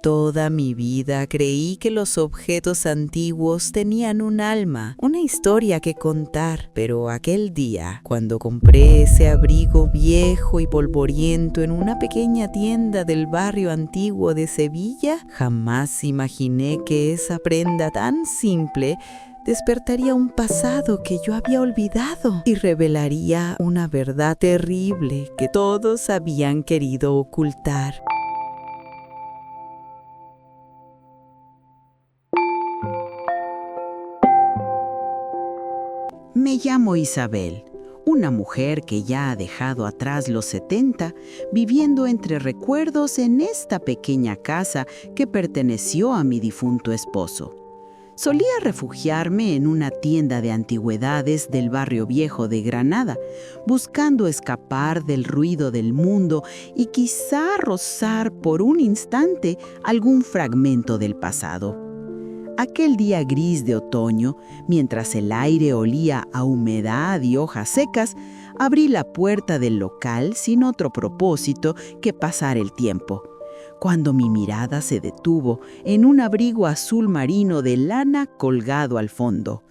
Toda mi vida creí que los objetos antiguos tenían un alma, una historia que contar, pero aquel día, cuando compré ese abrigo viejo y polvoriento en una pequeña tienda del barrio antiguo de Sevilla, jamás imaginé que esa prenda tan simple despertaría un pasado que yo había olvidado y revelaría una verdad terrible que todos habían querido ocultar. Me llamo Isabel, una mujer que ya ha dejado atrás los 70, viviendo entre recuerdos en esta pequeña casa que perteneció a mi difunto esposo. Solía refugiarme en una tienda de antigüedades del barrio viejo de Granada, buscando escapar del ruido del mundo y quizá rozar por un instante algún fragmento del pasado. Aquel día gris de otoño, mientras el aire olía a humedad y hojas secas, abrí la puerta del local sin otro propósito que pasar el tiempo, cuando mi mirada se detuvo en un abrigo azul marino de lana colgado al fondo.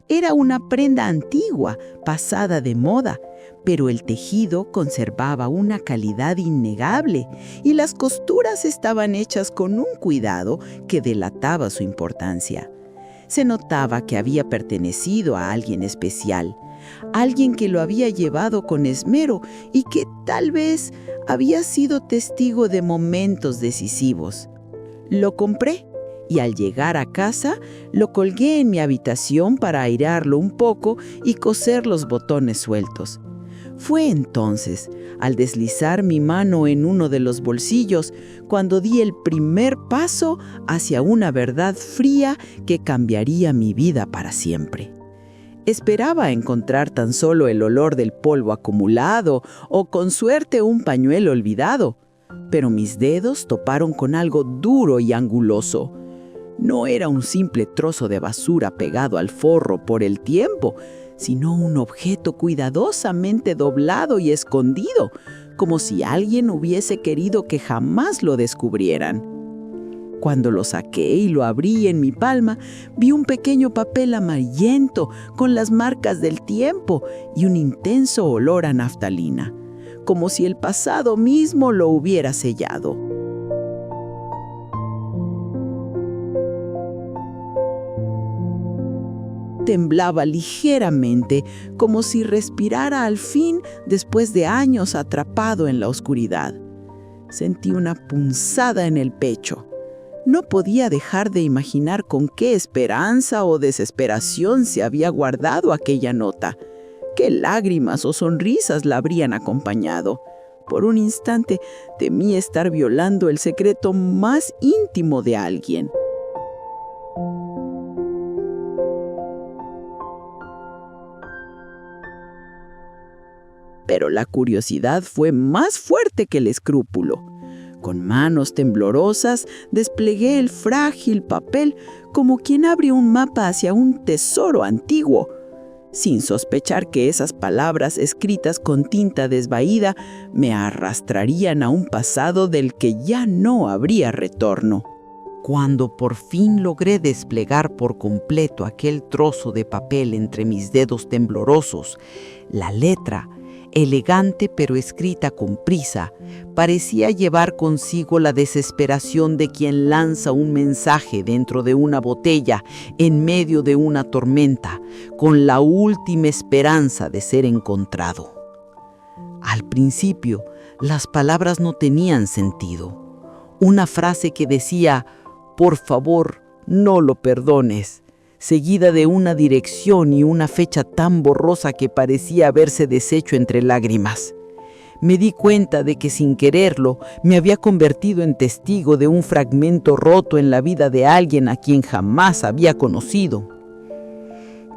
Era una prenda antigua, pasada de moda, pero el tejido conservaba una calidad innegable y las costuras estaban hechas con un cuidado que delataba su importancia. Se notaba que había pertenecido a alguien especial, alguien que lo había llevado con esmero y que tal vez había sido testigo de momentos decisivos. Lo compré y al llegar a casa lo colgué en mi habitación para airarlo un poco y coser los botones sueltos. Fue entonces, al deslizar mi mano en uno de los bolsillos, cuando di el primer paso hacia una verdad fría que cambiaría mi vida para siempre. Esperaba encontrar tan solo el olor del polvo acumulado o con suerte un pañuelo olvidado, pero mis dedos toparon con algo duro y anguloso. No era un simple trozo de basura pegado al forro por el tiempo, sino un objeto cuidadosamente doblado y escondido, como si alguien hubiese querido que jamás lo descubrieran. Cuando lo saqué y lo abrí en mi palma, vi un pequeño papel amarillento con las marcas del tiempo y un intenso olor a naftalina, como si el pasado mismo lo hubiera sellado. Temblaba ligeramente, como si respirara al fin después de años atrapado en la oscuridad. Sentí una punzada en el pecho. No podía dejar de imaginar con qué esperanza o desesperación se había guardado aquella nota. Qué lágrimas o sonrisas la habrían acompañado. Por un instante temí estar violando el secreto más íntimo de alguien. Pero la curiosidad fue más fuerte que el escrúpulo. Con manos temblorosas desplegué el frágil papel como quien abre un mapa hacia un tesoro antiguo, sin sospechar que esas palabras escritas con tinta desvaída me arrastrarían a un pasado del que ya no habría retorno. Cuando por fin logré desplegar por completo aquel trozo de papel entre mis dedos temblorosos, la letra, elegante pero escrita con prisa, parecía llevar consigo la desesperación de quien lanza un mensaje dentro de una botella en medio de una tormenta, con la última esperanza de ser encontrado. Al principio, las palabras no tenían sentido. Una frase que decía, «Por favor, no lo perdones», seguida de una dirección y una fecha tan borrosa que parecía haberse deshecho entre lágrimas. Me di cuenta de que sin quererlo me había convertido en testigo de un fragmento roto en la vida de alguien a quien jamás había conocido.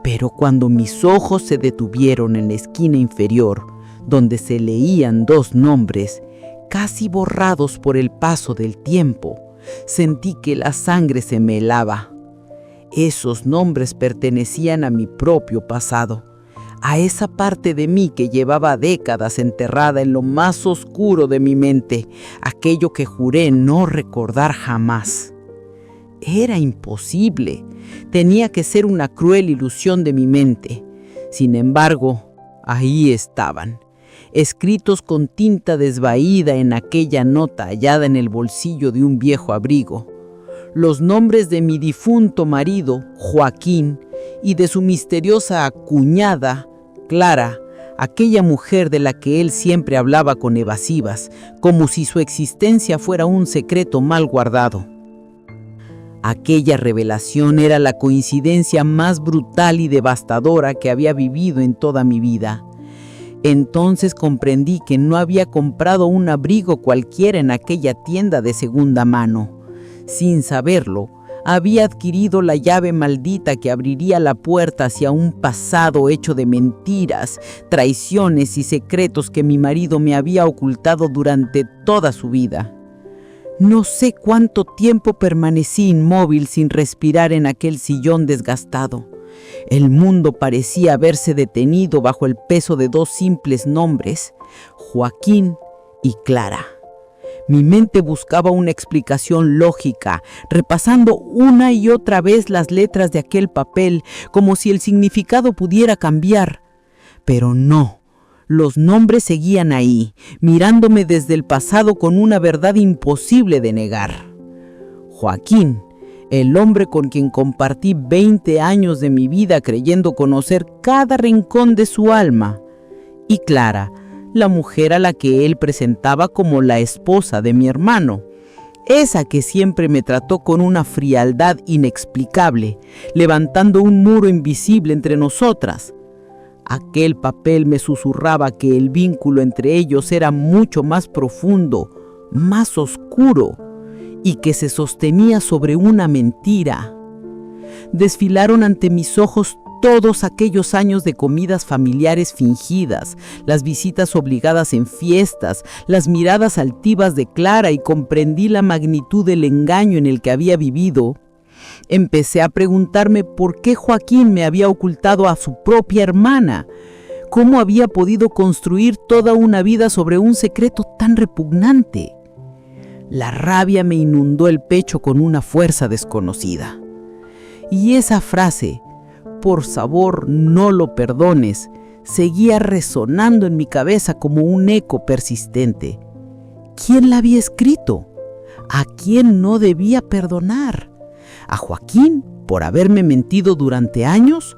Pero cuando mis ojos se detuvieron en la esquina inferior, donde se leían dos nombres, casi borrados por el paso del tiempo, sentí que la sangre se me helaba. Esos nombres pertenecían a mi propio pasado, a esa parte de mí que llevaba décadas enterrada en lo más oscuro de mi mente, aquello que juré no recordar jamás. Era imposible, tenía que ser una cruel ilusión de mi mente. Sin embargo, ahí estaban, escritos con tinta desvaída en aquella nota hallada en el bolsillo de un viejo abrigo, los nombres de mi difunto marido, Joaquín, y de su misteriosa cuñada, Clara, aquella mujer de la que él siempre hablaba con evasivas, como si su existencia fuera un secreto mal guardado. Aquella revelación era la coincidencia más brutal y devastadora que había vivido en toda mi vida. Entonces comprendí que no había comprado un abrigo cualquiera en aquella tienda de segunda mano. Sin saberlo, había adquirido la llave maldita que abriría la puerta hacia un pasado hecho de mentiras, traiciones y secretos que mi marido me había ocultado durante toda su vida. No sé cuánto tiempo permanecí inmóvil sin respirar en aquel sillón desgastado. El mundo parecía haberse detenido bajo el peso de dos simples nombres, Joaquín y Clara. Mi mente buscaba una explicación lógica, repasando una y otra vez las letras de aquel papel, como si el significado pudiera cambiar. Pero no, los nombres seguían ahí, mirándome desde el pasado con una verdad imposible de negar. Joaquín, el hombre con quien compartí 20 años de mi vida creyendo conocer cada rincón de su alma. Y Clara, la mujer a la que él presentaba como la esposa de mi hermano, esa que siempre me trató con una frialdad inexplicable, levantando un muro invisible entre nosotras. Aquel papel me susurraba que el vínculo entre ellos era mucho más profundo, más oscuro, y que se sostenía sobre una mentira. Desfilaron ante mis ojos todos aquellos años de comidas familiares fingidas, las visitas obligadas en fiestas, las miradas altivas de Clara, y comprendí la magnitud del engaño en el que había vivido. Empecé a preguntarme por qué Joaquín me había ocultado a su propia hermana. ¿Cómo había podido construir toda una vida sobre un secreto tan repugnante? La rabia me inundó el pecho con una fuerza desconocida. Y esa frase, por favor, no lo perdones, seguía resonando en mi cabeza como un eco persistente. ¿Quién la había escrito? ¿A quién no debía perdonar? ¿A Joaquín por haberme mentido durante años?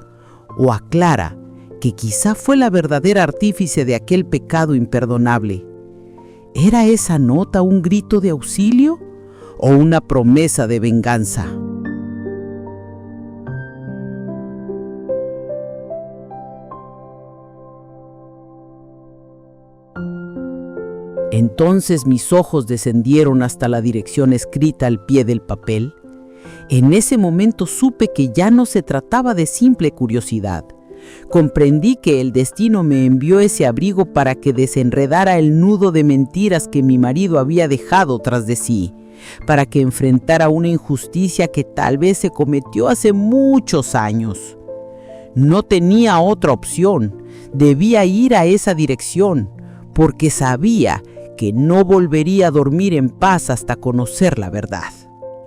¿O a Clara, que quizá fue la verdadera artífice de aquel pecado imperdonable? ¿Era esa nota un grito de auxilio o una promesa de venganza? Entonces mis ojos descendieron hasta la dirección escrita al pie del papel. En ese momento supe que ya no se trataba de simple curiosidad. Comprendí que el destino me envió ese abrigo para que desenredara el nudo de mentiras que mi marido había dejado tras de sí, para que enfrentara una injusticia que tal vez se cometió hace muchos años. No tenía otra opción, debía ir a esa dirección, porque sabía que no volvería a dormir en paz hasta conocer la verdad.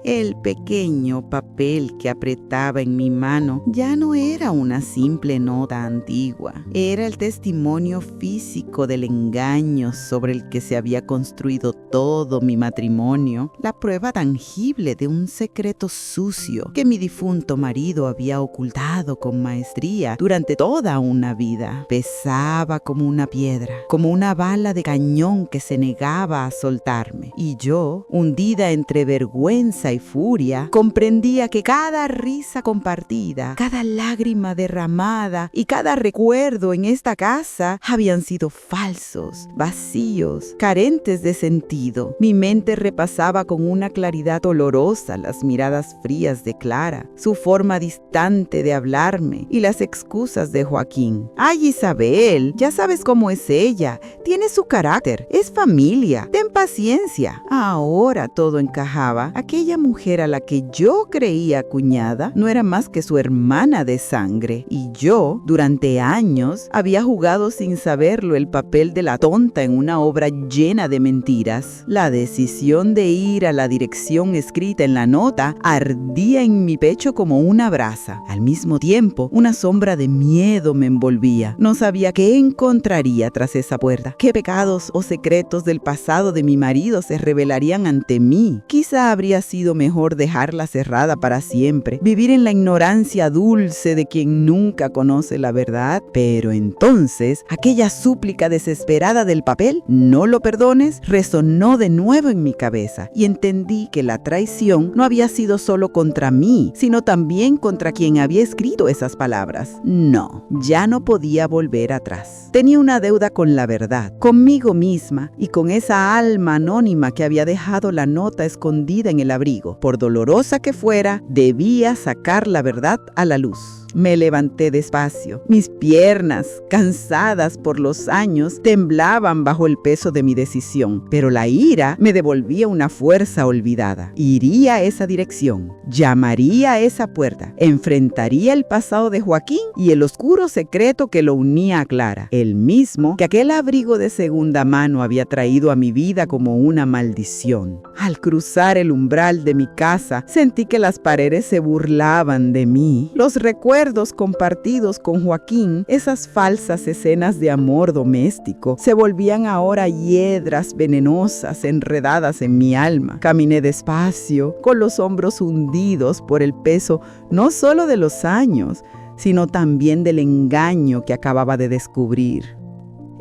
El pequeño papel que apretaba en mi mano ya no era una simple nota antigua. Era el testimonio físico del engaño sobre el que se había construido todo mi matrimonio, la prueba tangible de un secreto sucio que mi difunto marido había ocultado con maestría durante toda una vida. Pesaba como una piedra, como una bala de cañón que se negaba a soltarme. Y yo, hundida entre vergüenza y furia, comprendía que cada risa compartida, cada lágrima derramada y cada recuerdo en esta casa habían sido falsos, vacíos, carentes de sentido. Mi mente repasaba con una claridad dolorosa las miradas frías de Clara, su forma distante de hablarme y las excusas de Joaquín. Ay, Isabel, ya sabes cómo es ella, tiene su carácter, es familia, ten paciencia. Ahora todo encajaba. Aquella mujer a la que yo creía cuñada no era más que su hermana de sangre, y yo, durante años, había jugado sin saberlo el papel de la tonta en una obra llena de mentiras. La decisión de ir a la dirección escrita en la nota ardía en mi pecho como una brasa. Al mismo tiempo, una sombra de miedo me envolvía. No sabía qué encontraría tras esa puerta. ¿Qué pecados o secretos del pasado de mi marido se revelarían ante mí? Quizá habría sido mejor dejarla cerrada para siempre, vivir en la ignorancia dulce de quien nunca conoce la verdad. Pero entonces, aquella súplica desesperada del papel, no lo perdones, resonó de nuevo en mi cabeza y entendí que la traición no había sido solo contra mí, sino también contra quien había escrito esas palabras. No, ya no podía volver atrás. Tenía una deuda con la verdad, conmigo misma y con esa alma anónima que había dejado la nota escondida en el abrigo. Por dolorosa que fuera, debía sacar la verdad a la luz. Me levanté despacio. Mis piernas, cansadas por los años, temblaban bajo el peso de mi decisión, pero la ira me devolvía una fuerza olvidada. Iría a esa dirección, llamaría a esa puerta, enfrentaría el pasado de Joaquín y el oscuro secreto que lo unía a Clara, el mismo que aquel abrigo de segunda mano había traído a mi vida como una maldición. Al cruzar el umbral de mi casa, sentí que las paredes se burlaban de mí. Los recuerdos compartidos con Joaquín, esas falsas escenas de amor doméstico, se volvían ahora hiedras venenosas enredadas en mi alma. Caminé despacio, con los hombros hundidos por el peso no solo de los años, sino también del engaño que acababa de descubrir.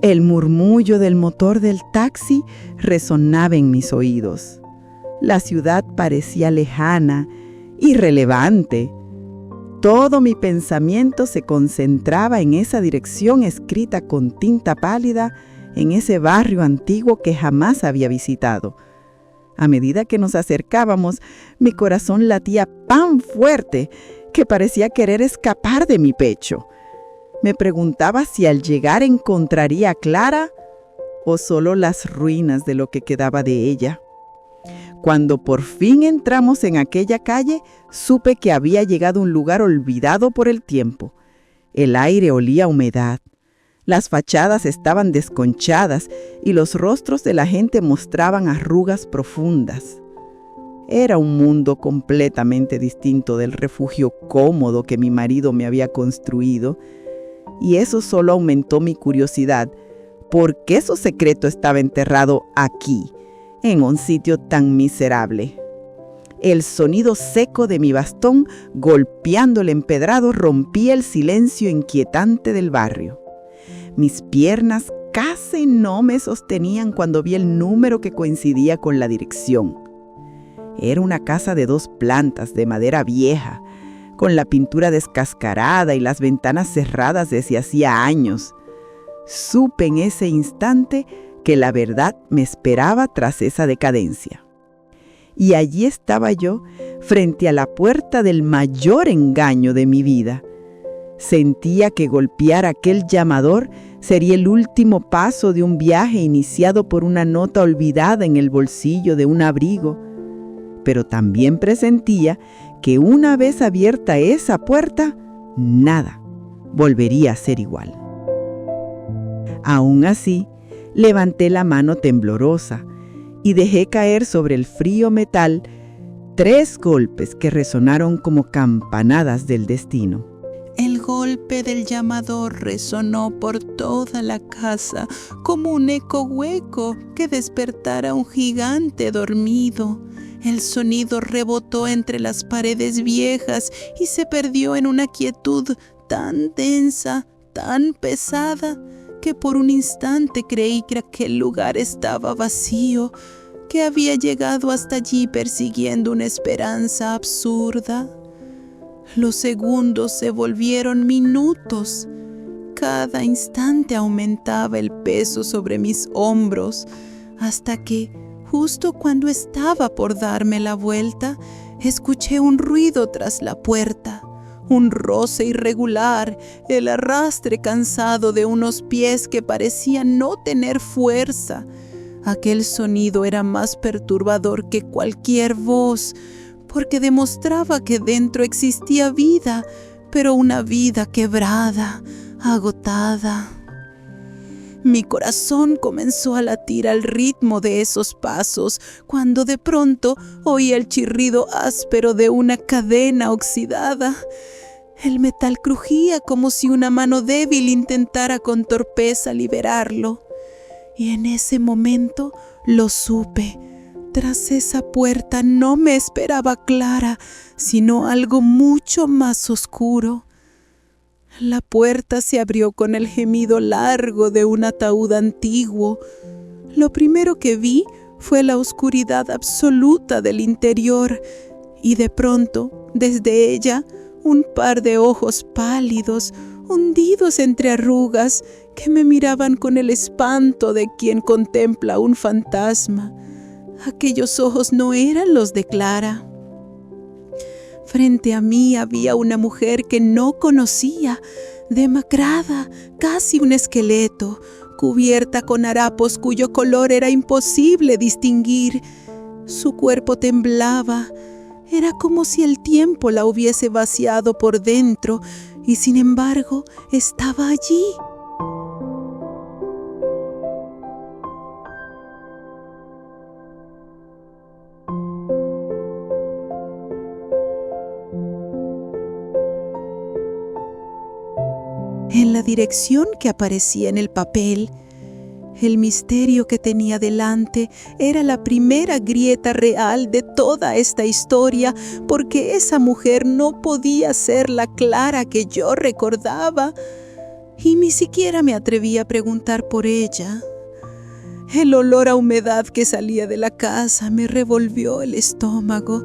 El murmullo del motor del taxi resonaba en mis oídos. La ciudad parecía lejana, irrelevante. Todo mi pensamiento se concentraba en esa dirección escrita con tinta pálida en ese barrio antiguo que jamás había visitado. A medida que nos acercábamos, mi corazón latía tan fuerte que parecía querer escapar de mi pecho. Me preguntaba si al llegar encontraría a Clara o solo las ruinas de lo que quedaba de ella. Cuando por fin entramos en aquella calle, supe que había llegado a un lugar olvidado por el tiempo. El aire olía a humedad. Las fachadas estaban desconchadas y los rostros de la gente mostraban arrugas profundas. Era un mundo completamente distinto del refugio cómodo que mi marido me había construido, y eso solo aumentó mi curiosidad. ¿Por qué su secreto estaba enterrado aquí, en un sitio tan miserable? El sonido seco de mi bastón golpeando el empedrado rompía el silencio inquietante del barrio. Mis piernas casi no me sostenían cuando vi el número que coincidía con la dirección. Era una casa de 2 plantas de madera vieja, con la pintura descascarada y las ventanas cerradas desde hacía años. Supe en ese instante que la verdad me esperaba tras esa decadencia. Y allí estaba yo, frente a la puerta del mayor engaño de mi vida. Sentía que golpear aquel llamador sería el último paso de un viaje iniciado por una nota olvidada en el bolsillo de un abrigo. Pero también presentía que una vez abierta esa puerta, nada volvería a ser igual. Aún así, levanté la mano temblorosa y dejé caer sobre el frío metal 3 golpes que resonaron como campanadas del destino. El golpe del llamador resonó por toda la casa como un eco hueco que despertara a un gigante dormido. El sonido rebotó entre las paredes viejas y se perdió en una quietud tan densa, tan pesada, que por un instante creí que aquel lugar estaba vacío, que había llegado hasta allí persiguiendo una esperanza absurda. Los segundos se volvieron minutos. Cada instante aumentaba el peso sobre mis hombros, hasta que, justo cuando estaba por darme la vuelta, escuché un ruido tras la puerta. Un roce irregular, el arrastre cansado de unos pies que parecían no tener fuerza. Aquel sonido era más perturbador que cualquier voz, porque demostraba que dentro existía vida, pero una vida quebrada, agotada. Mi corazón comenzó a latir al ritmo de esos pasos, cuando de pronto oí el chirrido áspero de una cadena oxidada. El metal crujía como si una mano débil intentara con torpeza liberarlo. Y en ese momento lo supe. Tras esa puerta no me esperaba Clara, sino algo mucho más oscuro. La puerta se abrió con el gemido largo de un ataúd antiguo. Lo primero que vi fue la oscuridad absoluta del interior y de pronto, desde ella, un par de ojos pálidos, hundidos entre arrugas, que me miraban con el espanto de quien contempla un fantasma. Aquellos ojos no eran los de Clara. Frente a mí había una mujer que no conocía, demacrada, casi un esqueleto, cubierta con harapos cuyo color era imposible distinguir. Su cuerpo temblaba. Era como si el tiempo la hubiese vaciado por dentro y sin embargo estaba allí. En la dirección que aparecía en el papel, el misterio que tenía delante era la primera grieta real de toda esta historia, porque esa mujer no podía ser la Clara que yo recordaba, y ni siquiera me atreví a preguntar por ella. El olor a humedad que salía de la casa me revolvió el estómago.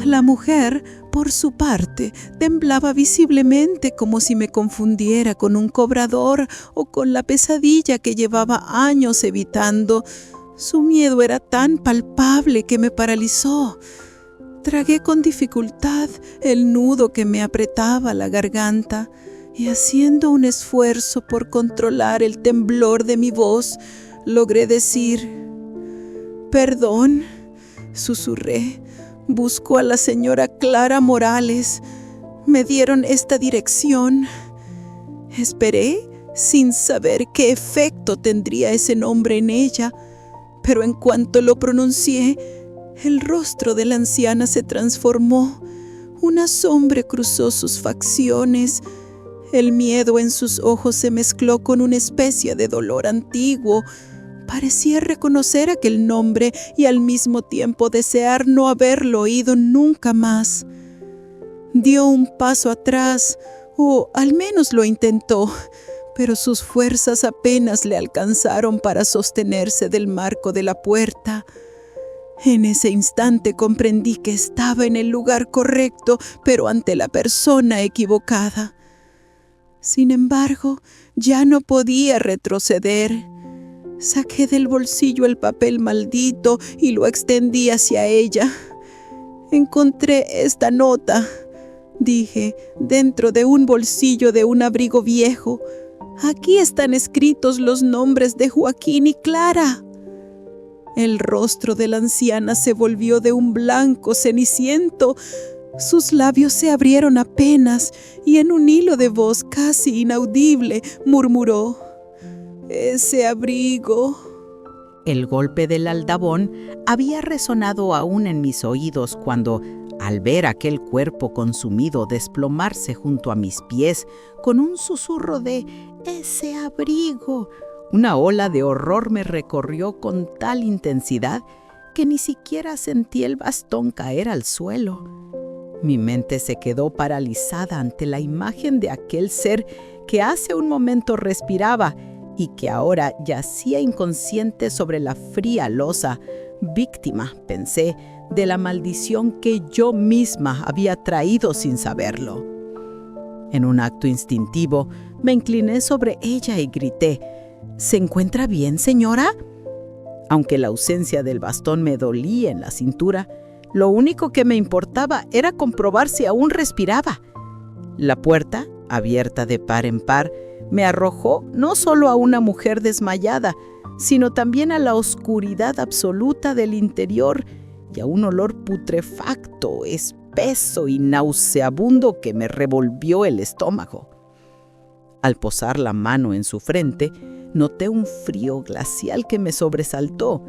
La mujer, por su parte, temblaba visiblemente como si me confundiera con un cobrador o con la pesadilla que llevaba años evitando. Su miedo era tan palpable que me paralizó. Tragué con dificultad el nudo que me apretaba la garganta y, haciendo un esfuerzo por controlar el temblor de mi voz, logré decir: «Perdón», susurré. «Busco a la señora Clara Morales. Me dieron esta dirección». Esperé, sin saber qué efecto tendría ese nombre en ella, pero en cuanto lo pronuncié, el rostro de la anciana se transformó. Una sombra cruzó sus facciones. El miedo en sus ojos se mezcló con una especie de dolor antiguo. Parecía reconocer aquel nombre y al mismo tiempo desear no haberlo oído nunca más. Dio un paso atrás, o al menos lo intentó, pero sus fuerzas apenas le alcanzaron para sostenerse del marco de la puerta. En ese instante comprendí que estaba en el lugar correcto, pero ante la persona equivocada. Sin embargo, ya no podía retroceder. Saqué del bolsillo el papel maldito y lo extendí hacia ella. «Encontré esta nota», dije, dentro de un bolsillo de un abrigo viejo. «Aquí están escritos los nombres de Joaquín y Clara». El rostro de la anciana se volvió de un blanco ceniciento. Sus labios se abrieron apenas y en un hilo de voz casi inaudible murmuró: «Ese abrigo». El golpe del aldabón había resonado aún en mis oídos cuando, al ver aquel cuerpo consumido desplomarse junto a mis pies con un susurro de «ese abrigo», una ola de horror me recorrió con tal intensidad que ni siquiera sentí el bastón caer al suelo. Mi mente se quedó paralizada ante la imagen de aquel ser que hace un momento respiraba y que ahora yacía inconsciente sobre la fría losa, víctima, pensé, de la maldición que yo misma había traído sin saberlo. En un acto instintivo, me incliné sobre ella y grité: «¿Se encuentra bien, señora?». Aunque la ausencia del bastón me dolía en la cintura, lo único que me importaba era comprobar si aún respiraba. La puerta, abierta de par en par, me arrojó no solo a una mujer desmayada, sino también a la oscuridad absoluta del interior y a un olor putrefacto, espeso y nauseabundo que me revolvió el estómago. Al posar la mano en su frente, noté un frío glacial que me sobresaltó.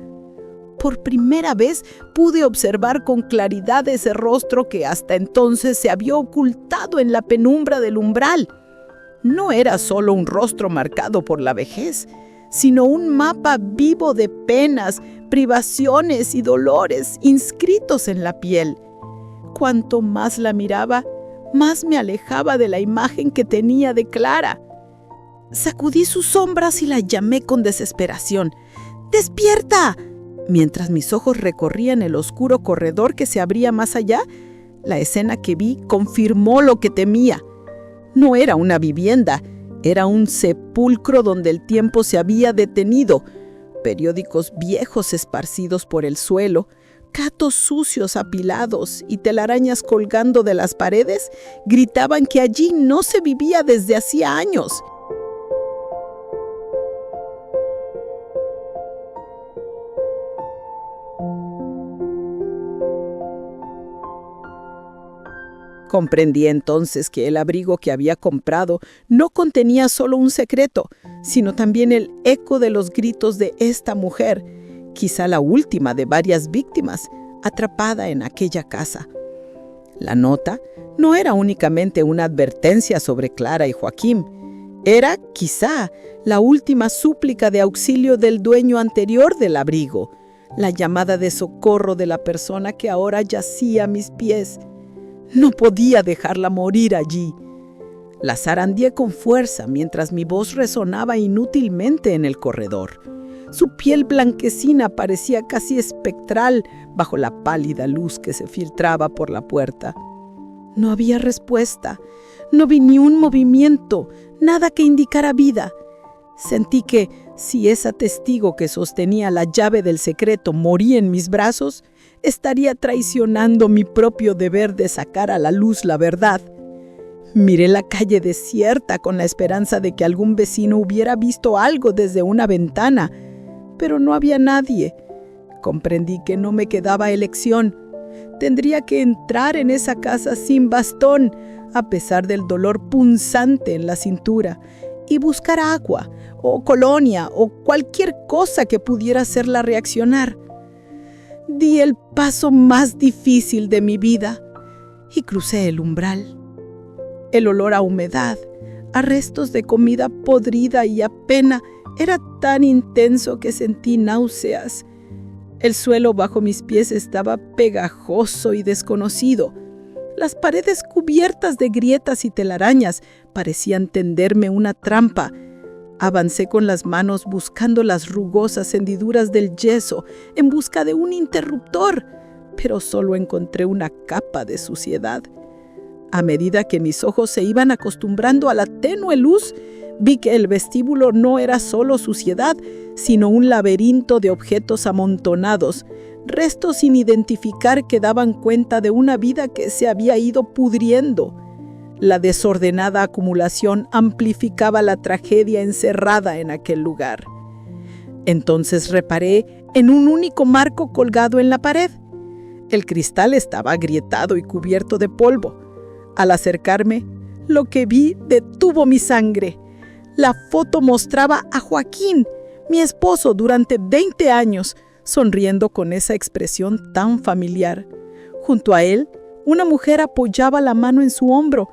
Por primera vez pude observar con claridad ese rostro que hasta entonces se había ocultado en la penumbra del umbral. No era solo un rostro marcado por la vejez, sino un mapa vivo de penas, privaciones y dolores inscritos en la piel. Cuanto más la miraba, más me alejaba de la imagen que tenía de Clara. Sacudí sus sombras y la llamé con desesperación. ¡Despierta! Mientras mis ojos recorrían el oscuro corredor que se abría más allá, la escena que vi confirmó lo que temía. No era una vivienda, era un sepulcro donde el tiempo se había detenido. Periódicos viejos esparcidos por el suelo, gatos sucios apilados y telarañas colgando de las paredes gritaban que allí no se vivía desde hacía años. Comprendí entonces que el abrigo que había comprado no contenía solo un secreto, sino también el eco de los gritos de esta mujer, quizá la última de varias víctimas, atrapada en aquella casa. La nota no era únicamente una advertencia sobre Clara y Joaquín, era quizá la última súplica de auxilio del dueño anterior del abrigo, la llamada de socorro de la persona que ahora yacía a mis pies. No podía dejarla morir allí. La zarandeé con fuerza mientras mi voz resonaba inútilmente en el corredor. Su piel blanquecina parecía casi espectral bajo la pálida luz que se filtraba por la puerta. No había respuesta, no vi ni un movimiento, nada que indicara vida. Sentí que, si esa testigo que sostenía la llave del secreto moría en mis brazos, estaría traicionando mi propio deber de sacar a la luz la verdad. Miré la calle desierta con la esperanza de que algún vecino hubiera visto algo desde una ventana, pero no había nadie. Comprendí que no me quedaba elección. Tendría que entrar en esa casa sin bastón, a pesar del dolor punzante en la cintura, y buscar agua, o colonia, o cualquier cosa que pudiera hacerla reaccionar. Di el paso más difícil de mi vida y crucé el umbral. El olor a humedad, a restos de comida podrida y a pena era tan intenso que sentí náuseas. El suelo bajo mis pies estaba pegajoso y desconocido. Las paredes cubiertas de grietas y telarañas parecían tenderme una trampa. Avancé con las manos buscando las rugosas hendiduras del yeso en busca de un interruptor, pero solo encontré una capa de suciedad. A medida que mis ojos se iban acostumbrando a la tenue luz, vi que el vestíbulo no era solo suciedad, sino un laberinto de objetos amontonados, restos sin identificar que daban cuenta de una vida que se había ido pudriendo. La desordenada acumulación amplificaba la tragedia encerrada en aquel lugar. Entonces reparé en un único marco colgado en la pared. El cristal estaba agrietado y cubierto de polvo. Al acercarme, lo que vi detuvo mi sangre. La foto mostraba a Joaquín, mi esposo durante 20 años, sonriendo con esa expresión tan familiar. Junto a él, una mujer apoyaba la mano en su hombro,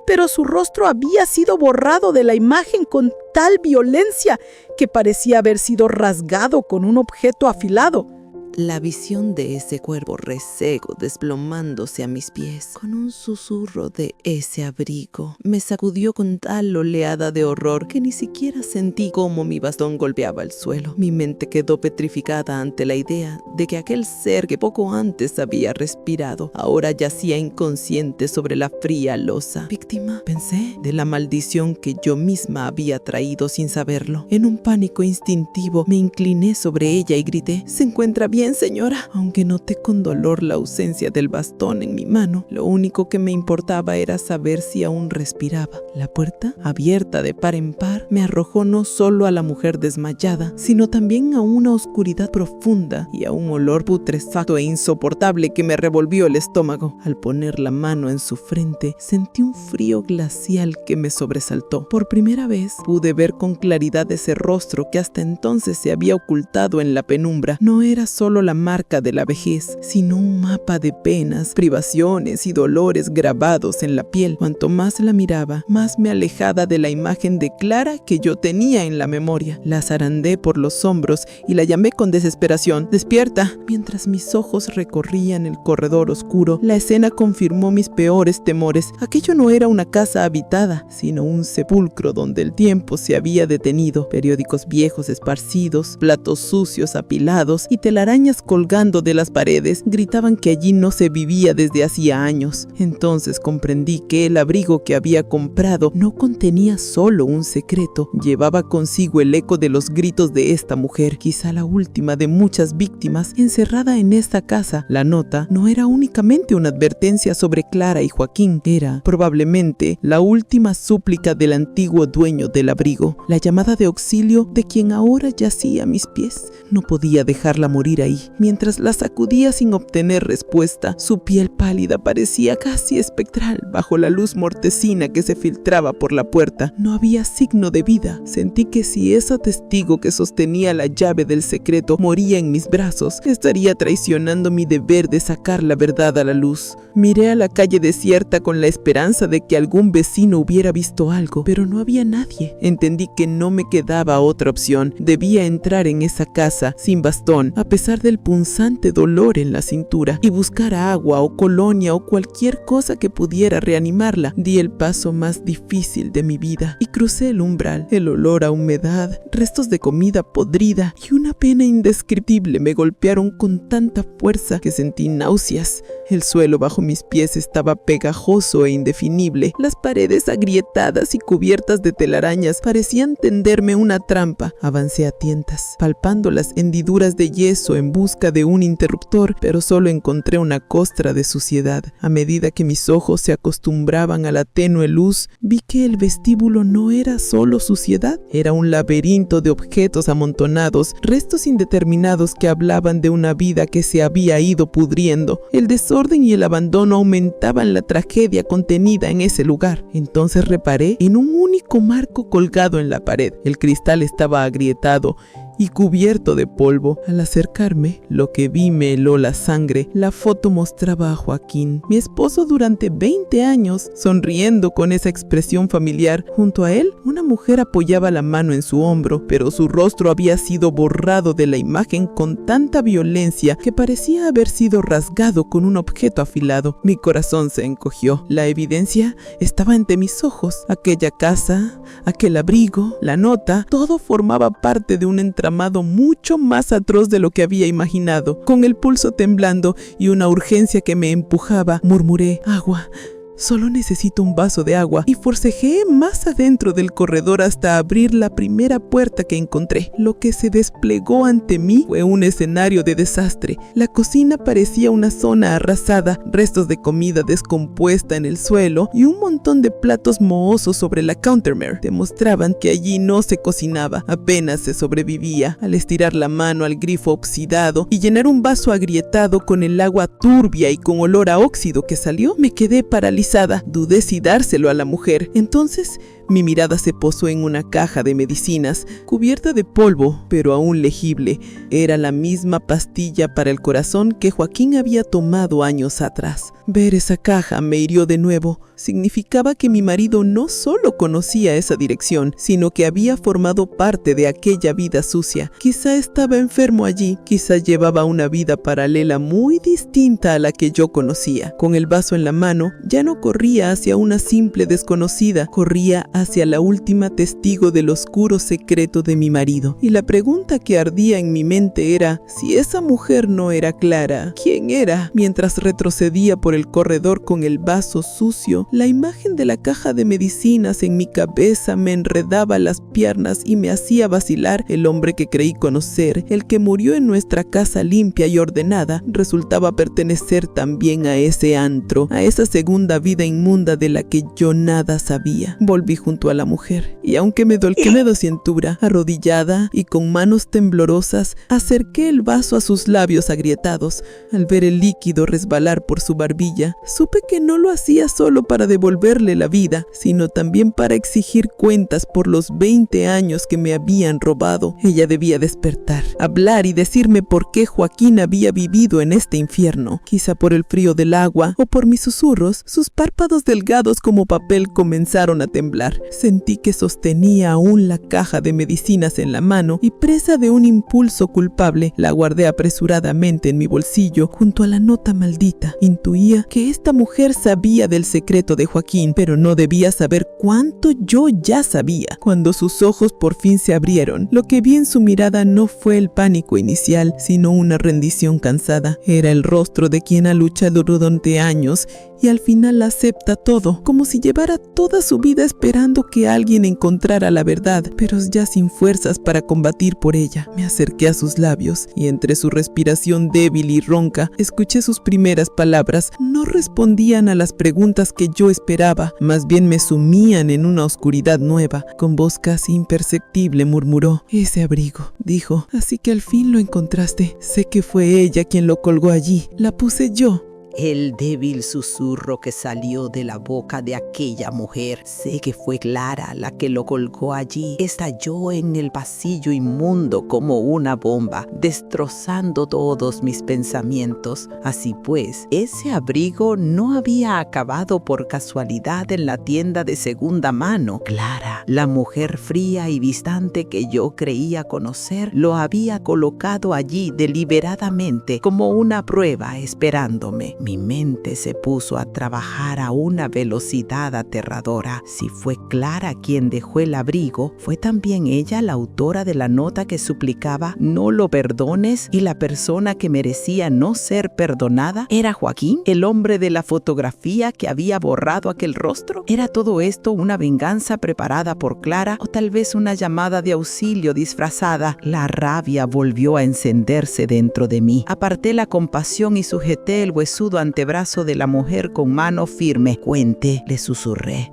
pero su rostro había sido borrado de la imagen con tal violencia que parecía haber sido rasgado con un objeto afilado. La visión de ese cuerpo reseco desplomándose a mis pies, con un susurro de ese abrigo, me sacudió con tal oleada de horror que ni siquiera sentí cómo mi bastón golpeaba el suelo. Mi mente quedó petrificada ante la idea de que aquel ser que poco antes había respirado, ahora yacía inconsciente sobre la fría losa. Víctima, pensé, de la maldición que yo misma había traído sin saberlo. En un pánico instintivo me incliné sobre ella y grité: «¿Se encuentra bien, bien, señora. Aunque noté con dolor la ausencia del bastón en mi mano, lo único que me importaba era saber si aún respiraba. La puerta, abierta de par en par, me arrojó no solo a la mujer desmayada, sino también a una oscuridad profunda y a un olor putrefacto e insoportable que me revolvió el estómago. Al poner la mano en su frente, sentí un frío glacial que me sobresaltó. Por primera vez pude ver con claridad ese rostro que hasta entonces se había ocultado en la penumbra. No era solo la marca de la vejez, sino un mapa de penas, privaciones y dolores grabados en la piel. Cuanto más la miraba, más me alejaba de la imagen de Clara que yo tenía en la memoria. La zarandé por los hombros y la llamé con desesperación: ¡despierta! Mientras mis ojos recorrían el corredor oscuro, la escena confirmó mis peores temores. Aquello no era una casa habitada, sino un sepulcro donde el tiempo se había detenido. Periódicos viejos esparcidos, platos sucios apilados y telarañas colgando de las paredes gritaban que allí no se vivía desde hacía años. Entonces comprendí que el abrigo que había comprado no contenía solo un secreto, llevaba consigo el eco de los gritos de esta mujer, quizá la última de muchas víctimas encerrada en esta casa. La nota no era únicamente una advertencia sobre Clara y Joaquín, era probablemente la última súplica del antiguo dueño del abrigo, la llamada de auxilio de quien ahora yacía a mis pies. No podía dejarla morir ahí. Mientras la sacudía sin obtener respuesta, su piel pálida parecía casi espectral bajo la luz mortecina que se filtraba por la puerta. No había signo de vida. Sentí que si esa testigo que sostenía la llave del secreto moría en mis brazos, estaría traicionando mi deber de sacar la verdad a la luz. Miré a la calle desierta con la esperanza de que algún vecino hubiera visto algo, pero no había nadie. Entendí que no me quedaba otra opción. Debía entrar en esa casa sin bastón, a pesar del punzante dolor en la cintura, y buscar agua o colonia o cualquier cosa que pudiera reanimarla. Di el paso más difícil de mi vida y crucé el umbral. El olor a humedad, restos de comida podrida y una pena indescriptible me golpearon con tanta fuerza que sentí náuseas. El suelo bajo mis pies estaba pegajoso e indefinible. Las paredes agrietadas y cubiertas de telarañas parecían tenderme una trampa. Avancé a tientas, palpando las hendiduras de yeso en busca de un interruptor, pero solo encontré una costra de suciedad. A medida que mis ojos se acostumbraban a la tenue luz, vi que el vestíbulo no era solo suciedad, era un laberinto de objetos amontonados, restos indeterminados que hablaban de una vida que se había ido pudriendo. El desorden y el abandono aumentaban la tragedia contenida en ese lugar. Entonces reparé en un único marco colgado en la pared. El cristal estaba agrietado y cubierto de polvo. Al acercarme, lo que vi me heló la sangre. La foto mostraba a Joaquín, mi esposo durante 20 años, sonriendo con esa expresión familiar. Junto a él, una mujer apoyaba la mano en su hombro, pero su rostro había sido borrado de la imagen con tanta violencia que parecía haber sido rasgado con un objeto afilado. Mi corazón se encogió. La evidencia estaba ante mis ojos. Aquella casa, aquel abrigo, la nota, todo formaba parte de un entramado mucho más atroz de lo que había imaginado. Con el pulso temblando y una urgencia que me empujaba, murmuré: agua. Solo necesito un vaso de agua, y forcejeé más adentro del corredor hasta abrir la primera puerta que encontré. Lo que se desplegó ante mí fue un escenario de desastre. La cocina parecía una zona arrasada, restos de comida descompuesta en el suelo y un montón de platos mohosos sobre la countermare demostraban que allí no se cocinaba, apenas se sobrevivía. Al estirar la mano al grifo oxidado y llenar un vaso agrietado con el agua turbia y con olor a óxido que salió, me quedé paralizada. Dudé si dárselo a la mujer. Entonces mi mirada se posó en una caja de medicinas, cubierta de polvo, pero aún legible. Era la misma pastilla para el corazón que Joaquín había tomado años atrás. Ver esa caja me hirió de nuevo. Significaba que mi marido no solo conocía esa dirección, sino que había formado parte de aquella vida sucia. Quizá estaba enfermo allí, quizá llevaba una vida paralela muy distinta a la que yo conocía. Con el vaso en la mano, ya no corría hacia una simple desconocida, corría hacia la última testigo del oscuro secreto de mi marido. Y la pregunta que ardía en mi mente era, si esa mujer no era Clara, ¿quién era? Mientras retrocedía por el corredor con el vaso sucio, la imagen de la caja de medicinas en mi cabeza me enredaba las piernas y me hacía vacilar. El hombre que creí conocer, el que murió en nuestra casa limpia y ordenada, resultaba pertenecer también a ese antro, a esa segunda vida inmunda de la que yo nada sabía. Volví junto a la mujer, y aunque me dolqué de cintura, arrodillada y con manos temblorosas, acerqué el vaso a sus labios agrietados. Al ver el líquido resbalar por su barbilla, supe que no lo hacía solo para devolverle la vida, sino también para exigir cuentas por los 20 años que me habían robado. Ella debía despertar, hablar y decirme por qué Joaquín había vivido en este infierno. Quizá por el frío del agua o por mis susurros, sus párpados delgados como papel comenzaron a temblar. Sentí que sostenía aún la caja de medicinas en la mano y, presa de un impulso culpable, la guardé apresuradamente en mi bolsillo junto a la nota maldita. Intuía que esta mujer sabía del secreto de Joaquín, pero no debía saber cuánto yo ya sabía. Cuando sus ojos por fin se abrieron, lo que vi en su mirada no fue el pánico inicial, sino una rendición cansada. Era el rostro de quien ha luchado durante años y al final acepta todo, como si llevara toda su vida esperando que alguien encontrara la verdad, pero ya sin fuerzas para combatir por ella. Me acerqué a sus labios y entre su respiración débil y ronca, escuché sus primeras palabras. No respondían a las preguntas que yo esperaba, más bien me sumían en una oscuridad nueva. Con voz casi imperceptible murmuró: «Ese abrigo», dijo, «así que al fin lo encontraste. Sé que fue ella quien lo colgó allí. La puse yo». El débil susurro que salió de la boca de aquella mujer, sé que fue Clara la que lo colgó allí, estalló en el pasillo inmundo como una bomba, destrozando todos mis pensamientos. Así pues, ese abrigo no había acabado por casualidad en la tienda de segunda mano. Clara, la mujer fría y distante que yo creía conocer, lo había colocado allí deliberadamente como una prueba esperándome. Mi mente se puso a trabajar a una velocidad aterradora. Si fue Clara quien dejó el abrigo, ¿fue también ella la autora de la nota que suplicaba no lo perdones y la persona que merecía no ser perdonada era Joaquín, el hombre de la fotografía que había borrado aquel rostro? ¿Era todo esto una venganza preparada por Clara o tal vez una llamada de auxilio disfrazada? La rabia volvió a encenderse dentro de mí. Aparté la compasión y sujeté el huesudo antebrazo de la mujer con mano firme. «Cuente», le susurré.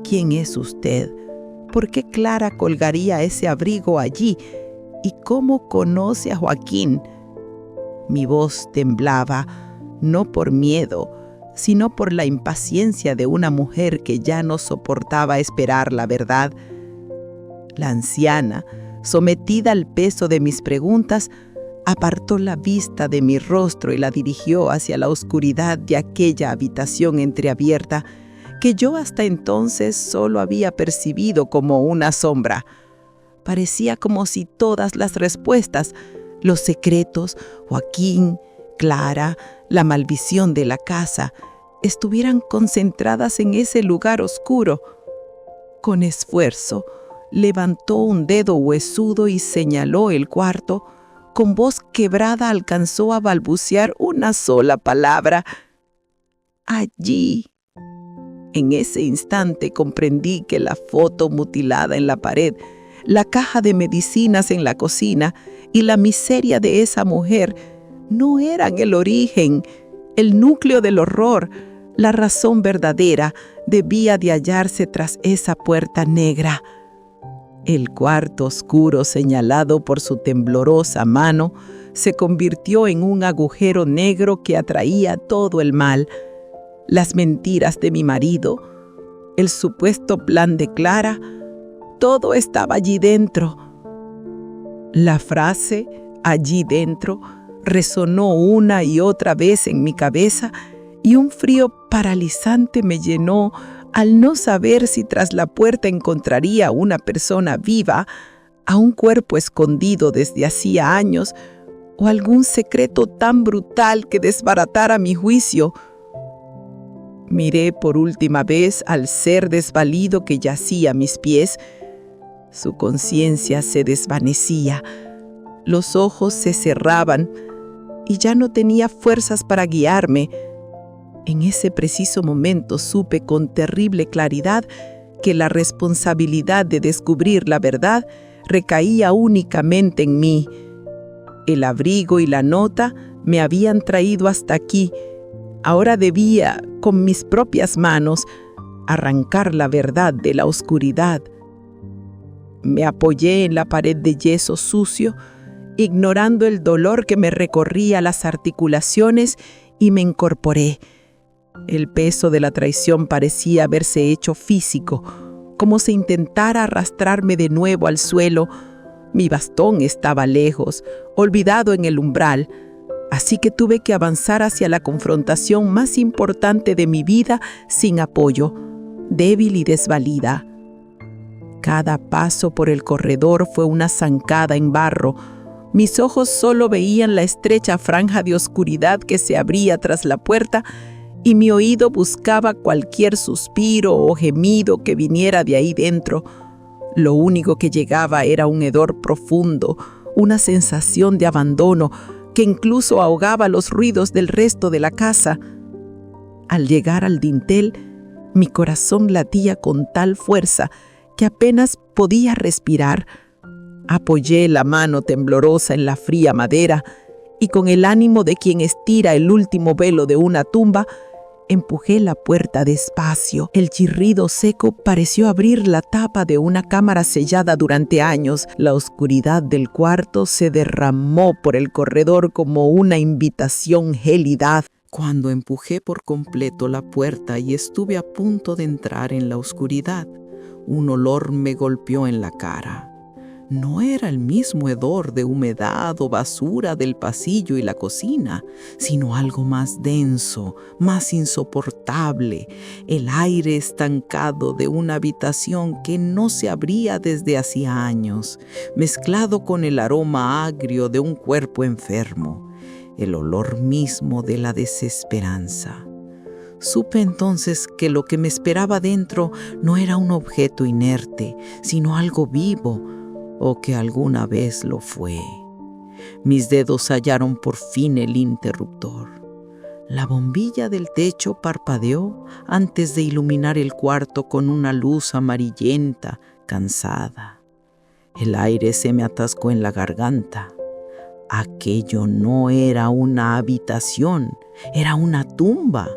«¿Quién es usted? ¿Por qué Clara colgaría ese abrigo allí? ¿Y cómo conoce a Joaquín?» Mi voz temblaba, no por miedo, sino por la impaciencia de una mujer que ya no soportaba esperar la verdad. La anciana, sometida al peso de mis preguntas, apartó la vista de mi rostro y la dirigió hacia la oscuridad de aquella habitación entreabierta que yo hasta entonces solo había percibido como una sombra. Parecía como si todas las respuestas, los secretos, Joaquín, Clara, la maldición de la casa, estuvieran concentradas en ese lugar oscuro. Con esfuerzo, levantó un dedo huesudo y señaló el cuarto. Con voz quebrada alcanzó a balbucear una sola palabra: «allí». En ese instante comprendí que la foto mutilada en la pared, la caja de medicinas en la cocina y la miseria de esa mujer no eran el origen, el núcleo del horror. La razón verdadera debía de hallarse tras esa puerta negra. El cuarto oscuro señalado por su temblorosa mano se convirtió en un agujero negro que atraía todo el mal. Las mentiras de mi marido, el supuesto plan de Clara, todo estaba allí dentro. La frase «allí dentro» resonó una y otra vez en mi cabeza y un frío paralizante me llenó al no saber si tras la puerta encontraría a una persona viva, a un cuerpo escondido desde hacía años o algún secreto tan brutal que desbaratara mi juicio. Miré por última vez al ser desvalido que yacía a mis pies. Su conciencia se desvanecía, los ojos se cerraban y ya no tenía fuerzas para guiarme. En ese preciso momento supe con terrible claridad que la responsabilidad de descubrir la verdad recaía únicamente en mí. El abrigo y la nota me habían traído hasta aquí. Ahora debía, con mis propias manos, arrancar la verdad de la oscuridad. Me apoyé en la pared de yeso sucio, ignorando el dolor que me recorría las articulaciones, y me incorporé. El peso de la traición parecía haberse hecho físico, como si intentara arrastrarme de nuevo al suelo. Mi bastón estaba lejos, olvidado en el umbral, así que tuve que avanzar hacia la confrontación más importante de mi vida sin apoyo, débil y desvalida. Cada paso por el corredor fue una zancada en barro. Mis ojos solo veían la estrecha franja de oscuridad que se abría tras la puerta y mi oído buscaba cualquier suspiro o gemido que viniera de ahí dentro. Lo único que llegaba era un hedor profundo, una sensación de abandono que incluso ahogaba los ruidos del resto de la casa. Al llegar al dintel, mi corazón latía con tal fuerza que apenas podía respirar. Apoyé la mano temblorosa en la fría madera y con el ánimo de quien estira el último velo de una tumba, empujé la puerta despacio. El chirrido seco pareció abrir la tapa de una cámara sellada durante años. La oscuridad del cuarto se derramó por el corredor como una invitación gélida. Cuando empujé por completo la puerta y estuve a punto de entrar en la oscuridad, un olor me golpeó en la cara. No era el mismo hedor de humedad o basura del pasillo y la cocina, sino algo más denso, más insoportable, el aire estancado de una habitación que no se abría desde hacía años, mezclado con el aroma agrio de un cuerpo enfermo, el olor mismo de la desesperanza. Supe entonces que lo que me esperaba dentro no era un objeto inerte, sino algo vivo, o que alguna vez lo fue. Mis dedos hallaron por fin el interruptor. La bombilla del techo parpadeó antes de iluminar el cuarto con una luz amarillenta, cansada. El aire se me atascó en la garganta. Aquello no era una habitación, era una tumba.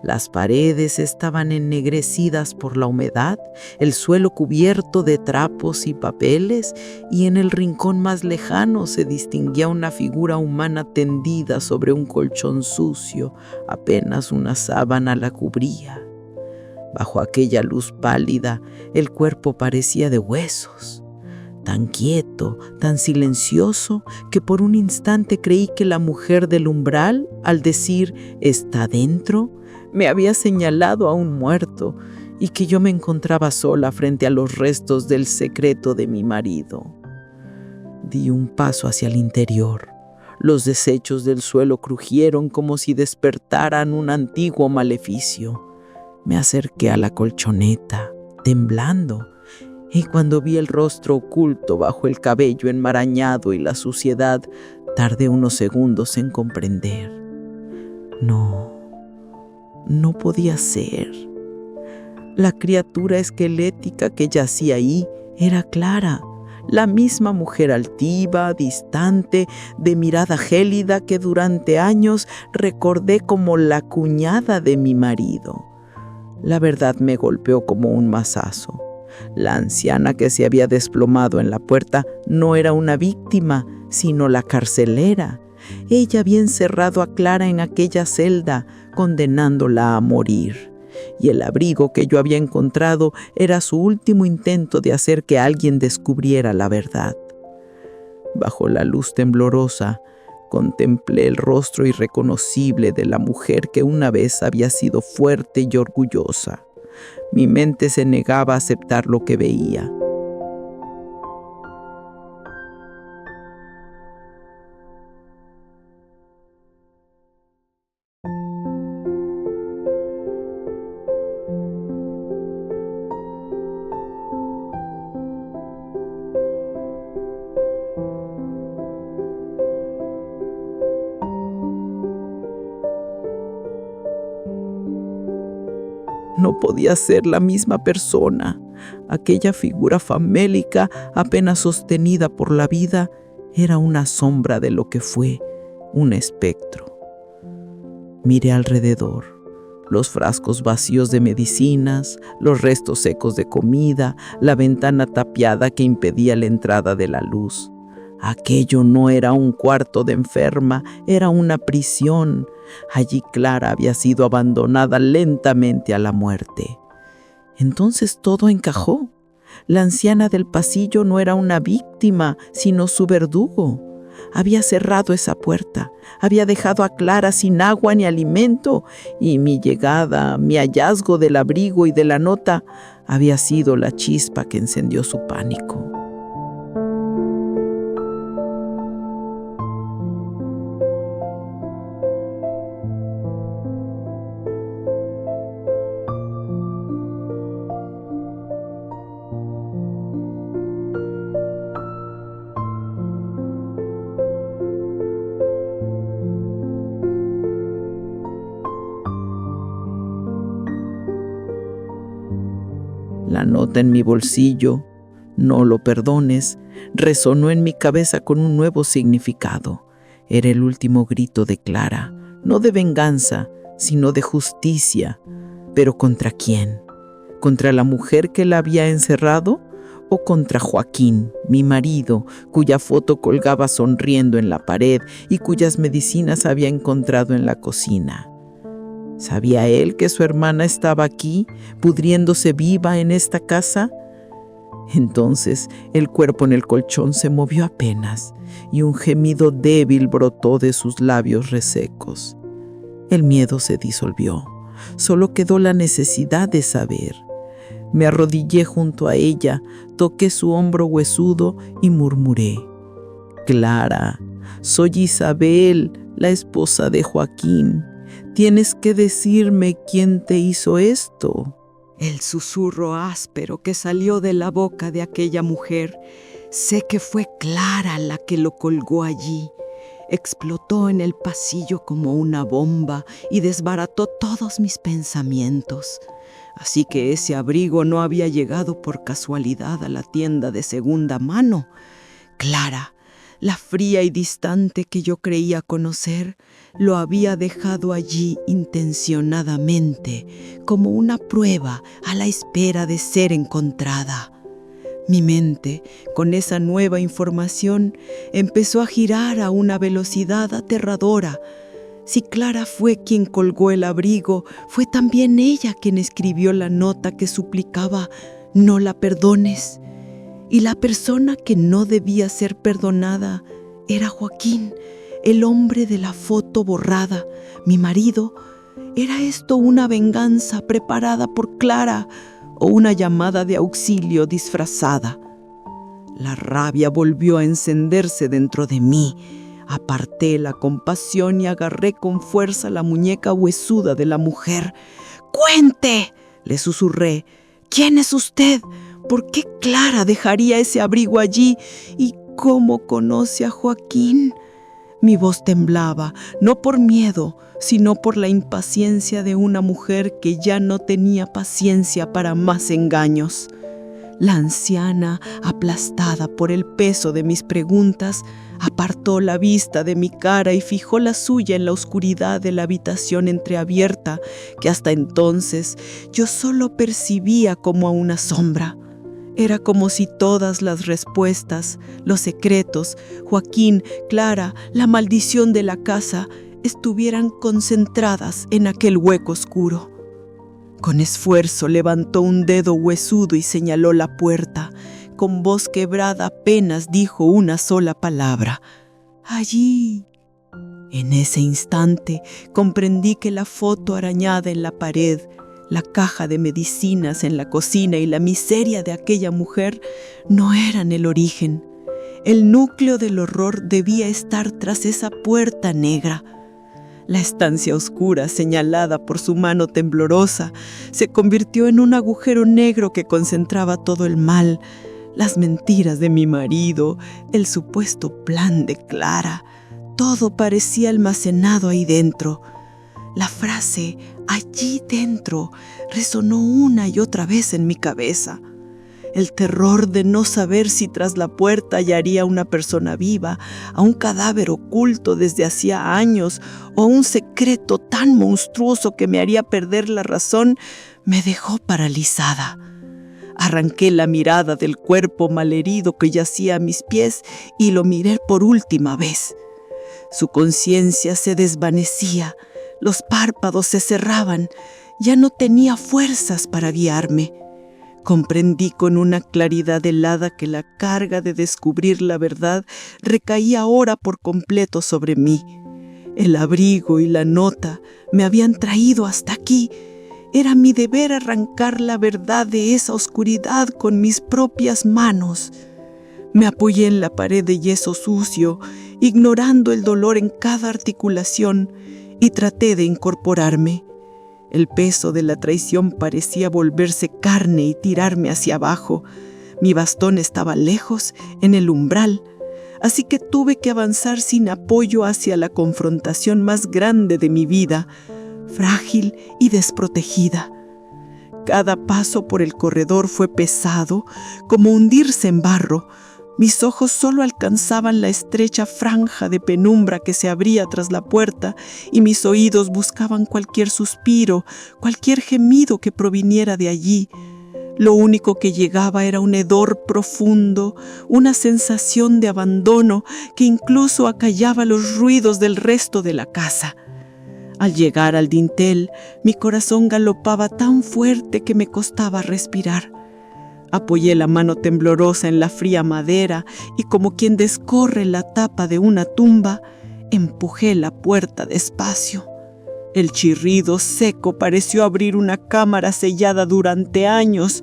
Las paredes estaban ennegrecidas por la humedad, el suelo cubierto de trapos y papeles, y en el rincón más lejano se distinguía una figura humana tendida sobre un colchón sucio. Apenas una sábana la cubría. Bajo aquella luz pálida, el cuerpo parecía de huesos. Tan quieto, tan silencioso, que por un instante creí que la mujer del umbral, al decir «¿está dentro?», me había señalado a un muerto y que yo me encontraba sola frente a los restos del secreto de mi marido. Di un paso hacia el interior. Los desechos del suelo crujieron como si despertaran un antiguo maleficio. Me acerqué a la colchoneta, temblando, y cuando vi el rostro oculto bajo el cabello enmarañado y la suciedad, tardé unos segundos en comprender. No podía ser. La criatura esquelética que yacía ahí era Clara, la misma mujer altiva, distante, de mirada gélida que durante años recordé como la cuñada de mi marido. La verdad me golpeó como un mazazo. La anciana que se había desplomado en la puerta no era una víctima, sino la carcelera. Ella había encerrado a Clara en aquella celda, condenándola a morir. Y el abrigo que yo había encontrado era su último intento de hacer que alguien descubriera la verdad. Bajo la luz temblorosa, contemplé el rostro irreconocible de la mujer que una vez había sido fuerte y orgullosa. Mi mente se negaba a aceptar lo que veía. no podía ser la misma persona. Aquella figura famélica, apenas sostenida por la vida, era una sombra de lo que fue, un espectro. Miré alrededor. Los frascos vacíos de medicinas, los restos secos de comida, la ventana tapiada que impedía la entrada de la luz. Aquello no era un cuarto de enferma, era una prisión. Allí Clara había sido abandonada lentamente a la muerte. Entonces todo encajó. La anciana del pasillo no era una víctima, sino su verdugo. Había cerrado esa puerta, había dejado a Clara sin agua ni alimento, y mi llegada, mi hallazgo del abrigo y de la nota, había sido la chispa que encendió su pánico. La nota en mi bolsillo, no lo perdones, resonó en mi cabeza con un nuevo significado. Era el último grito de Clara, no de venganza, sino de justicia. ¿Pero contra quién? ¿Contra la mujer que la había encerrado? ¿O contra Joaquín, mi marido, cuya foto colgaba sonriendo en la pared y cuyas medicinas había encontrado en la cocina? ¿Sabía él que su hermana estaba aquí, pudriéndose viva en esta casa? Entonces el cuerpo en el colchón se movió apenas y un gemido débil brotó de sus labios resecos. El miedo se disolvió, solo quedó la necesidad de saber. Me arrodillé junto a ella, toqué su hombro huesudo y murmuré: «Clara, soy Isabel, la esposa de Joaquín. Tienes que decirme quién te hizo esto». El susurro áspero que salió de la boca de aquella mujer, sé que fue Clara la que lo colgó allí. Explotó en el pasillo como una bomba y desbarató todos mis pensamientos. Así que ese abrigo no había llegado por casualidad a la tienda de segunda mano. Clara, la fría y distante que yo creía conocer, lo había dejado allí intencionadamente, como una prueba a la espera de ser encontrada. Mi mente, con esa nueva información, empezó a girar a una velocidad aterradora. Si Clara fue quien colgó el abrigo, fue también ella quien escribió la nota que suplicaba: «No la perdones». Y la persona que no debía ser perdonada era Joaquín, el hombre de la foto borrada, mi marido. ¿Era esto una venganza preparada por Clara o una llamada de auxilio disfrazada? La rabia volvió a encenderse dentro de mí. Aparté la compasión y agarré con fuerza la muñeca huesuda de la mujer. «¡Cuente!», le susurré. «¿Quién es usted? ¿Por qué Clara dejaría ese abrigo allí? ¿Y cómo conoce a Joaquín?». Mi voz temblaba, no por miedo, sino por la impaciencia de una mujer que ya no tenía paciencia para más engaños. La anciana, aplastada por el peso de mis preguntas, apartó la vista de mi cara y fijó la suya en la oscuridad de la habitación entreabierta, que hasta entonces yo solo percibía como a una sombra. Era como si todas las respuestas, los secretos, Joaquín, Clara, la maldición de la casa, estuvieran concentradas en aquel hueco oscuro. Con esfuerzo levantó un dedo huesudo y señaló la puerta. Con voz quebrada apenas dijo una sola palabra: «Allí». En ese instante comprendí que la foto arañada en la pared, la caja de medicinas en la cocina y la miseria de aquella mujer no eran el origen. El núcleo del horror debía estar tras esa puerta negra. La estancia oscura, señalada por su mano temblorosa, se convirtió en un agujero negro que concentraba todo el mal, las mentiras de mi marido, el supuesto plan de Clara. Todo parecía almacenado ahí dentro. La frase «allí dentro» resonó una y otra vez en mi cabeza. El terror de no saber si tras la puerta hallaría una persona viva, a un cadáver oculto desde hacía años o un secreto tan monstruoso que me haría perder la razón, me dejó paralizada. Arranqué la mirada del cuerpo malherido que yacía a mis pies y lo miré por última vez. Su conciencia se desvanecía, los párpados se cerraban, ya no tenía fuerzas para guiarme. Comprendí con una claridad helada que la carga de descubrir la verdad recaía ahora por completo sobre mí. El abrigo y la nota me habían traído hasta aquí. Era mi deber arrancar la verdad de esa oscuridad con mis propias manos. Me apoyé en la pared de yeso sucio, ignorando el dolor en cada articulación, y traté de incorporarme. El peso de la traición parecía volverse carne y tirarme hacia abajo. Mi bastón estaba lejos, en el umbral, así que tuve que avanzar sin apoyo hacia la confrontación más grande de mi vida, frágil y desprotegida. Cada paso por el corredor fue pesado, como hundirse en barro. Mis ojos solo alcanzaban la estrecha franja de penumbra que se abría tras la puerta y mis oídos buscaban cualquier suspiro, cualquier gemido que proviniera de allí. Lo único que llegaba era un hedor profundo, una sensación de abandono que incluso acallaba los ruidos del resto de la casa. Al llegar al dintel, mi corazón galopaba tan fuerte que me costaba respirar. Apoyé la mano temblorosa en la fría madera y, como quien descorre la tapa de una tumba, empujé la puerta despacio. El chirrido seco pareció abrir una cámara sellada durante años.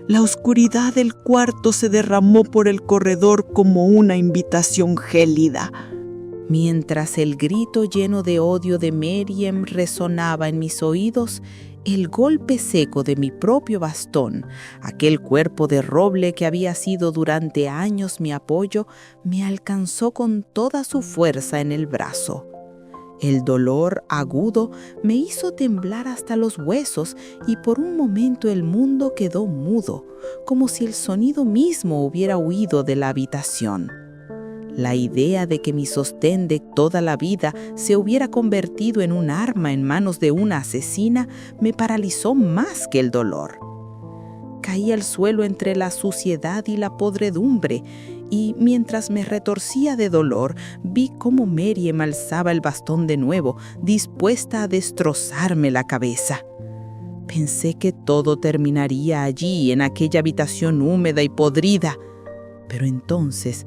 La oscuridad del cuarto se derramó por el corredor como una invitación gélida. Mientras el grito lleno de odio de Meriem resonaba en mis oídos, el golpe seco de mi propio bastón, aquel cuerpo de roble que había sido durante años mi apoyo, me alcanzó con toda su fuerza en el brazo. El dolor agudo me hizo temblar hasta los huesos y por un momento el mundo quedó mudo, como si el sonido mismo hubiera huido de la habitación. La idea de que mi sostén de toda la vida se hubiera convertido en un arma en manos de una asesina me paralizó más que el dolor. Caí al suelo entre la suciedad y la podredumbre y mientras me retorcía de dolor vi cómo Meriem alzaba el bastón de nuevo, dispuesta a destrozarme la cabeza. Pensé que todo terminaría allí, en aquella habitación húmeda y podrida, pero entonces,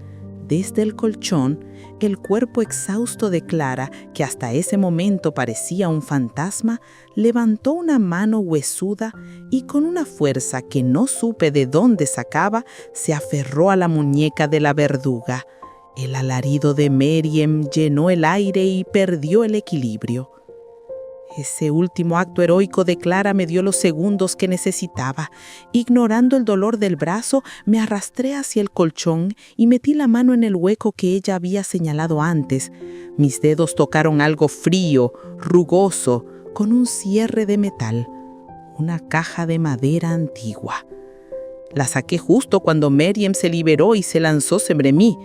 desde el colchón, el cuerpo exhausto de Clara, que hasta ese momento parecía un fantasma, levantó una mano huesuda y con una fuerza que no supe de dónde sacaba, se aferró a la muñeca de la verduga. El alarido de Meriem llenó el aire y perdió el equilibrio. Ese último acto heroico de Clara me dio los segundos que necesitaba. Ignorando el dolor del brazo, me arrastré hacia el colchón y metí la mano en el hueco que ella había señalado antes. Mis dedos tocaron algo frío, rugoso, con un cierre de metal, una caja de madera antigua. La saqué justo cuando Meriem se liberó y se lanzó sobre mí.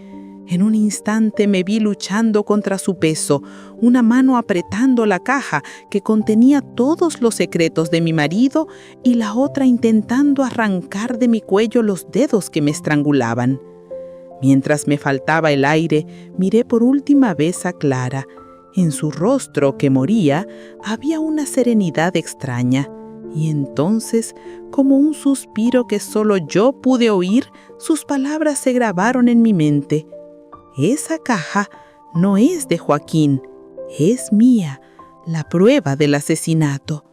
En un instante me vi luchando contra su peso, una mano apretando la caja que contenía todos los secretos de mi marido y la otra intentando arrancar de mi cuello los dedos que me estrangulaban. Mientras me faltaba el aire, miré por última vez a Clara. En su rostro, que moría, había una serenidad extraña. Y entonces, como un suspiro que solo yo pude oír, sus palabras se grabaron en mi mente. Esa caja no es de Joaquín, es mía, la prueba del asesinato.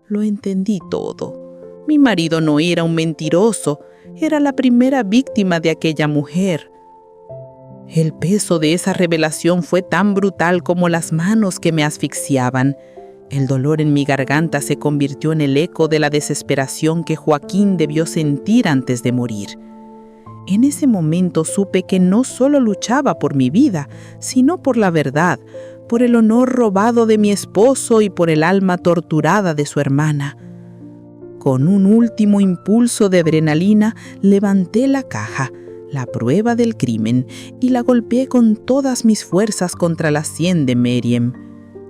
Lo entendí todo. Mi marido no era un mentiroso, era la primera víctima de aquella mujer. El peso de esa revelación fue tan brutal como las manos que me asfixiaban. El dolor en mi garganta se convirtió en el eco de la desesperación que Joaquín debió sentir antes de morir. En ese momento supe que no solo luchaba por mi vida, sino por la verdad, por el honor robado de mi esposo y por el alma torturada de su hermana. Con un último impulso de adrenalina, levanté la caja, la prueba del crimen, y la golpeé con todas mis fuerzas contra la sien de Meriem.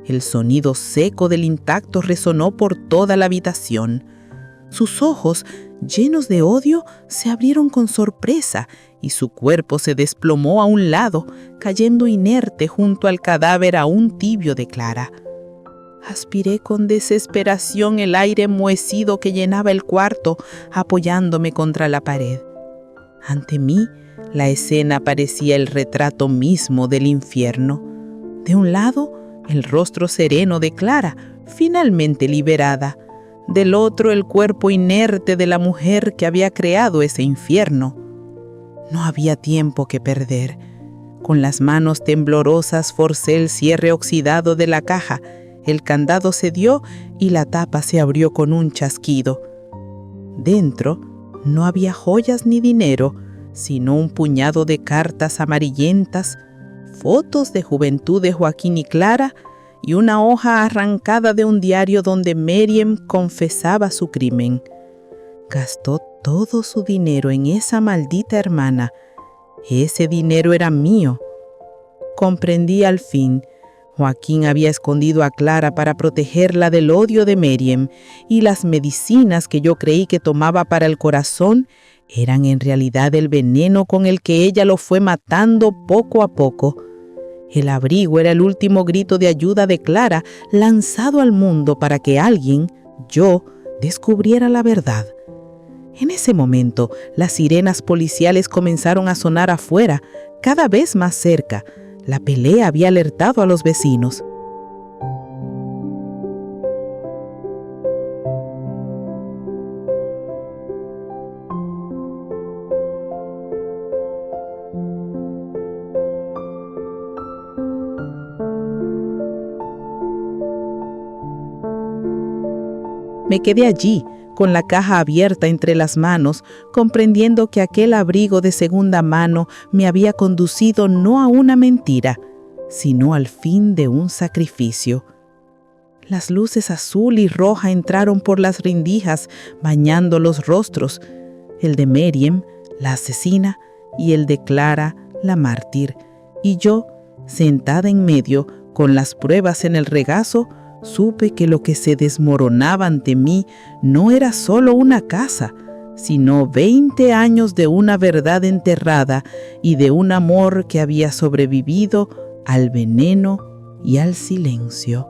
El sonido seco del impacto resonó por toda la habitación. Sus ojos, llenos de odio, se abrieron con sorpresa y su cuerpo se desplomó a un lado, cayendo inerte junto al cadáver aún tibio de Clara. Aspiré con desesperación el aire enmohecido que llenaba el cuarto, apoyándome contra la pared. Ante mí, la escena parecía el retrato mismo del infierno. De un lado, el rostro sereno de Clara, finalmente liberada. Del otro, el cuerpo inerte de la mujer que había creado ese infierno. No había tiempo que perder. Con las manos temblorosas forcé el cierre oxidado de la caja. El candado cedió y la tapa se abrió con un chasquido. Dentro no había joyas ni dinero, sino un puñado de cartas amarillentas, fotos de juventud de Joaquín y Clara y una hoja arrancada de un diario donde Meriem confesaba su crimen. Gastó todo su dinero en esa maldita hermana. Ese dinero era mío. Comprendí al fin. Joaquín había escondido a Clara para protegerla del odio de Meriem, y las medicinas que yo creí que tomaba para el corazón eran en realidad el veneno con el que ella lo fue matando poco a poco. El abrigo era el último grito de ayuda de Clara lanzado al mundo para que alguien, yo, descubriera la verdad. En ese momento, las sirenas policiales comenzaron a sonar afuera, cada vez más cerca. La pelea había alertado a los vecinos. Me quedé allí, con la caja abierta entre las manos, comprendiendo que aquel abrigo de segunda mano me había conducido no a una mentira, sino al fin de un sacrificio. Las luces azul y roja entraron por las rendijas, bañando los rostros, el de Meriem, la asesina, y el de Clara, la mártir, y yo, sentada en medio, con las pruebas en el regazo, supe que lo que se desmoronaba ante mí no era solo una casa, sino 20 años de una verdad enterrada y de un amor que había sobrevivido al veneno y al silencio.